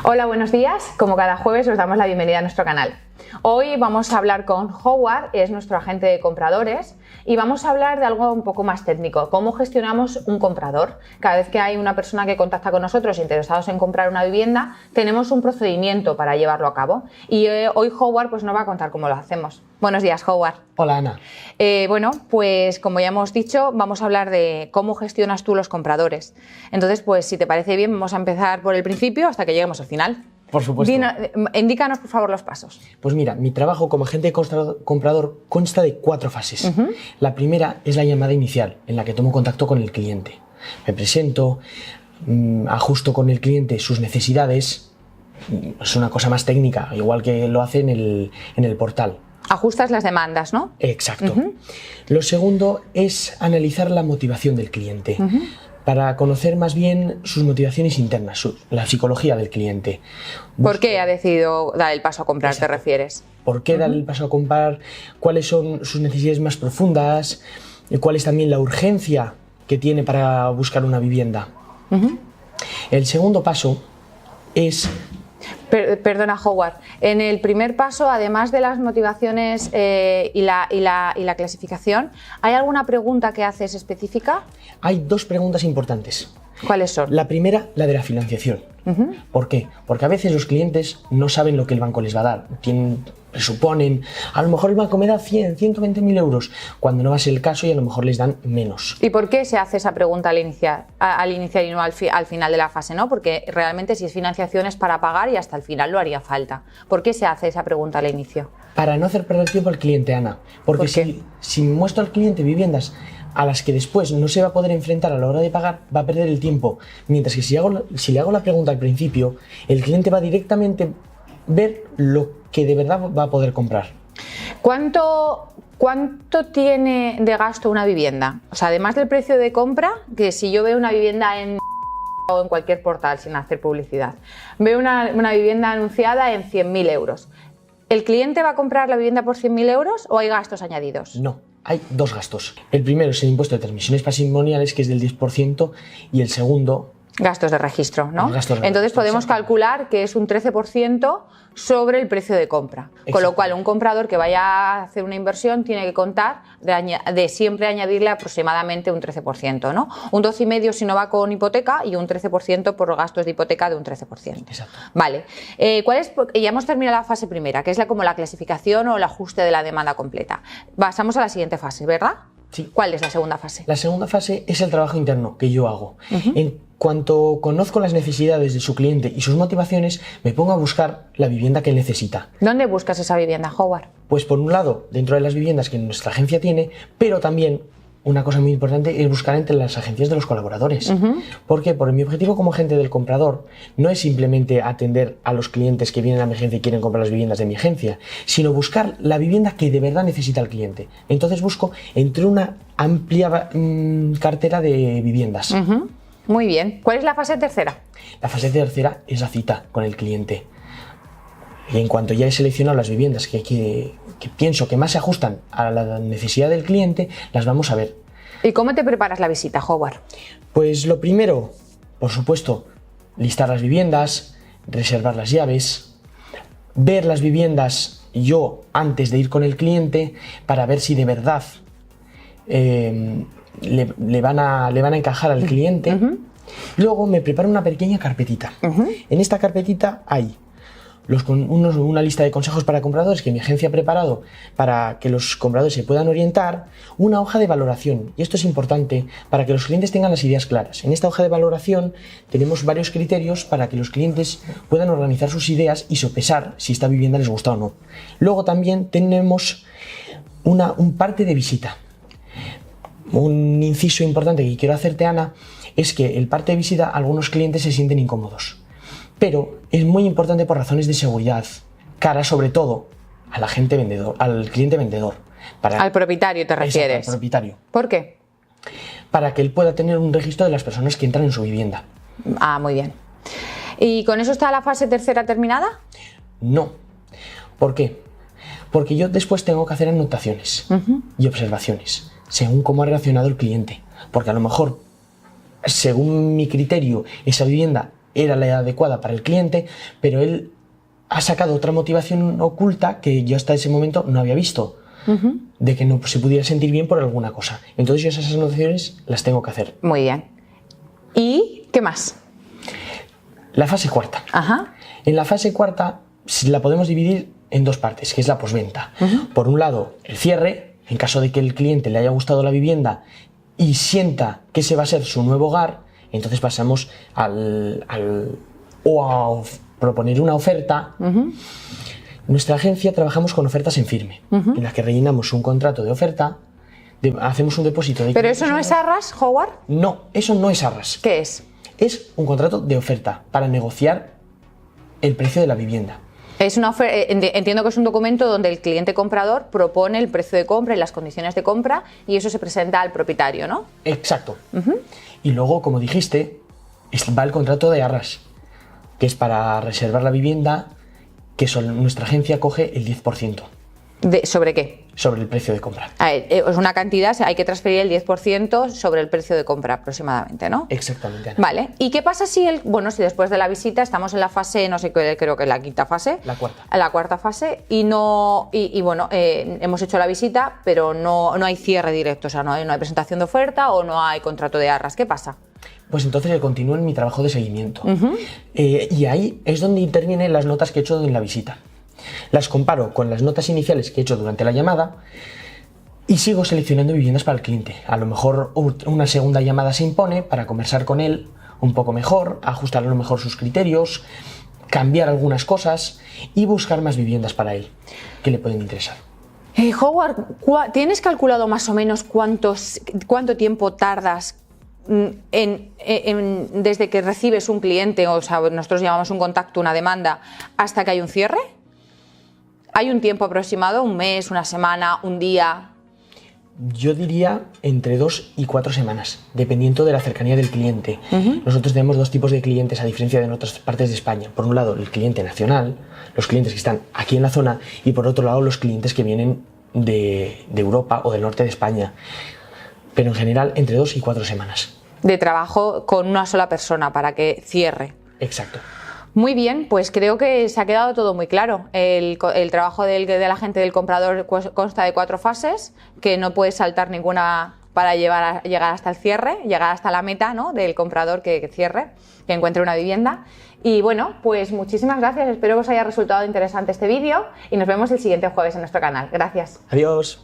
Hola, buenos días. Como cada jueves os damos la bienvenida a nuestro canal. Hoy vamos a hablar con Howard, es nuestro agente de compradores, y vamos a hablar de algo un poco más técnico, cómo gestionamos un comprador. Cada vez que hay una persona que contacta con nosotros interesados en comprar una vivienda, tenemos un procedimiento para llevarlo a cabo. Y hoy Howard nos va a contar cómo lo hacemos. Buenos días, Howard. Hola, Ana. Bueno, pues como ya hemos dicho, vamos a hablar de cómo gestionas tú los compradores. Entonces, pues si te parece bien, vamos a empezar por el principio hasta que lleguemos al final. Por supuesto. Indícanos, por favor, los pasos. Pues mira, mi trabajo como agente comprador consta de 4 fases. La primera es la llamada inicial, en la que tomo contacto con el cliente. Me presento, ajusto con el cliente sus necesidades. Es una cosa más técnica, igual que lo hace en el portal. Ajustas las demandas, ¿no? Exacto. Lo segundo es analizar la motivación del cliente. Para conocer más bien sus motivaciones internas, la psicología del cliente. ¿Por qué ha decidido dar el paso a comprar, te refieres? ¿Por qué dar el paso a comprar? ¿Cuáles son sus necesidades más profundas? ¿Cuál es también la urgencia que tiene para buscar una vivienda? El segundo paso es... Perdona, Howard. En el primer paso, además de las motivaciones y la clasificación, ¿hay alguna pregunta que haces específica? Hay 2 preguntas importantes. ¿Cuáles son? La primera, la de la financiación. ¿Por qué? Porque a veces los clientes no saben lo que el banco les va a dar. Presuponen, a lo mejor el banco me da 100, 120.000 euros, cuando no va a ser el caso y a lo mejor les dan menos. ¿Y por qué se hace esa pregunta al iniciar y no al final de la fase, ¿no? Porque realmente si es financiación es para pagar y hasta el final lo haría falta. ¿Por qué se hace esa pregunta al inicio? Para no hacer perder tiempo al cliente, Ana. Porque si muestro al cliente viviendas a las que después no se va a poder enfrentar a la hora de pagar, va a perder el tiempo. Mientras que si le hago la pregunta al principio, el cliente va directamente a ver lo que de verdad va a poder comprar. ¿Cuánto tiene de gasto una vivienda? O sea, además del precio de compra, que si yo veo una vivienda o en cualquier portal sin hacer publicidad, veo una vivienda anunciada en 100.000 euros. ¿El cliente va a comprar la vivienda por 100.000 euros o hay gastos añadidos? No. Hay 2 gastos. El primero es el impuesto de transmisiones patrimoniales, que es del 10%, y el segundo... Gastos de registro, ¿no? Gastos de Entonces registro, podemos calcular que es un 13% sobre el precio de compra. Con lo cual, un comprador que vaya a hacer una inversión tiene que contar de siempre añadirle aproximadamente un 13%, ¿no? Un 12,5% si no va con hipoteca y un 13% por gastos de hipoteca de un 13%. Exacto. Vale. Ya hemos terminado la fase primera, que es como la clasificación o el ajuste de la demanda completa. Pasamos a la siguiente fase, ¿verdad? Sí. ¿Cuál es la segunda fase? La segunda fase es el trabajo interno que yo hago. En cuanto conozco las necesidades de su cliente y sus motivaciones, me pongo a buscar la vivienda que él necesita. ¿Dónde buscas esa vivienda, Howard? Pues por un lado, dentro de las viviendas que nuestra agencia tiene, pero también una cosa muy importante es buscar entre las agencias de los colaboradores. ¿Por qué? Porque mi objetivo como agente del comprador no es simplemente atender a los clientes que vienen a mi agencia y quieren comprar las viviendas de mi agencia, sino buscar la vivienda que de verdad necesita el cliente. Entonces busco entre una amplia cartera de viviendas. Muy bien. ¿Cuál es la fase tercera? La fase tercera es la cita con el cliente. Y en cuanto ya he seleccionado las viviendas que pienso que más se ajustan a la necesidad del cliente, las vamos a ver. ¿Y cómo te preparas la visita, Howard? Pues lo primero, por supuesto, listar las viviendas, reservar las llaves, ver las viviendas yo antes de ir con el cliente para ver si de verdad le van a encajar al cliente. Luego me preparo una pequeña carpetita. En esta carpetita hay una lista de consejos para compradores que mi agencia ha preparado para que los compradores se puedan orientar, una hoja de valoración, y esto es importante para que los clientes tengan las ideas claras. En esta hoja de valoración tenemos varios criterios para que los clientes puedan organizar sus ideas y sopesar si esta vivienda les gusta o no. Luego también tenemos un parte de visita. Un inciso importante que quiero hacerte, Ana, es que el parte de visita algunos clientes se sienten incómodos. Pero es muy importante por razones de seguridad, cara sobre todo al cliente vendedor. Al propietario te refieres. Exacto, al propietario. ¿Por qué? Para que él pueda tener un registro de las personas que entran en su vivienda. Ah, muy bien. ¿Y con eso está la fase tercera terminada? No. ¿Por qué? Porque yo después tengo que hacer anotaciones y observaciones, según cómo ha reaccionado el cliente. Porque a lo mejor, según mi criterio, esa vivienda era la adecuada para el cliente, pero él ha sacado otra motivación oculta que yo hasta ese momento no había visto, de que no se pudiera sentir bien por alguna cosa. Entonces yo esas anotaciones las tengo que hacer. Muy bien. ¿Y qué más? La fase cuarta. Ajá. En la fase cuarta la podemos dividir en dos partes, que es la postventa. Por un lado, el cierre, en caso de que el cliente le haya gustado la vivienda y sienta que ese va a ser su nuevo hogar, entonces pasamos a proponer una oferta. En nuestra agencia trabajamos con ofertas en firme, en las que rellenamos un contrato de oferta, hacemos un depósito de... ¿Pero eso no es arras, Howard? No, eso no es arras. ¿Qué es? Es un contrato de oferta para negociar el precio de la vivienda. Entiendo que es un documento donde el cliente comprador propone el precio de compra y las condiciones de compra y eso se presenta al propietario, ¿no? Exacto. Y luego, como dijiste, va el contrato de arras, que es para reservar la vivienda, que nuestra agencia coge el 10%. ¿Sobre qué? Sobre el precio de compra. Es una cantidad, hay que transferir el 10% sobre el precio de compra aproximadamente, ¿no? Exactamente, Ana. Vale. ¿Y qué pasa si si después de la visita estamos en la fase, no sé, creo que es la quinta fase? La cuarta. La cuarta fase hemos hecho la visita, pero no hay cierre directo, o sea, no hay presentación de oferta o no hay contrato de arras. ¿Qué pasa? Pues entonces continúo en mi trabajo de seguimiento. Y ahí es donde intervienen las notas que he hecho en la visita. Las comparo con las notas iniciales que he hecho durante la llamada y sigo seleccionando viviendas para el cliente. A lo mejor una segunda llamada se impone para conversar con él un poco mejor, ajustar a lo mejor sus criterios, cambiar algunas cosas y buscar más viviendas para él que le pueden interesar. Howard, ¿tienes calculado más o menos cuánto tiempo tardas desde que recibes un cliente, o sea, nosotros llamamos un contacto, una demanda, hasta que hay un cierre? ¿Hay un tiempo aproximado? ¿Un mes, una semana, un día? Yo diría entre 2 y 4 semanas, dependiendo de la cercanía del cliente. Nosotros tenemos dos tipos de clientes a diferencia de en otras partes de España. Por un lado, el cliente nacional, los clientes que están aquí en la zona, y por otro lado, los clientes que vienen de Europa o del norte de España. Pero en general, entre 2 y 4 semanas. De trabajo con una sola persona para que cierre. Exacto. Muy bien, pues creo que se ha quedado todo muy claro. El trabajo del agente del comprador consta de 4 fases, que no puedes saltar ninguna para llegar hasta el cierre, llegar hasta la meta, ¿no?, del comprador que cierre, que encuentre una vivienda. Y bueno, pues muchísimas gracias, espero que os haya resultado interesante este vídeo y nos vemos el siguiente jueves en nuestro canal. Gracias. Adiós.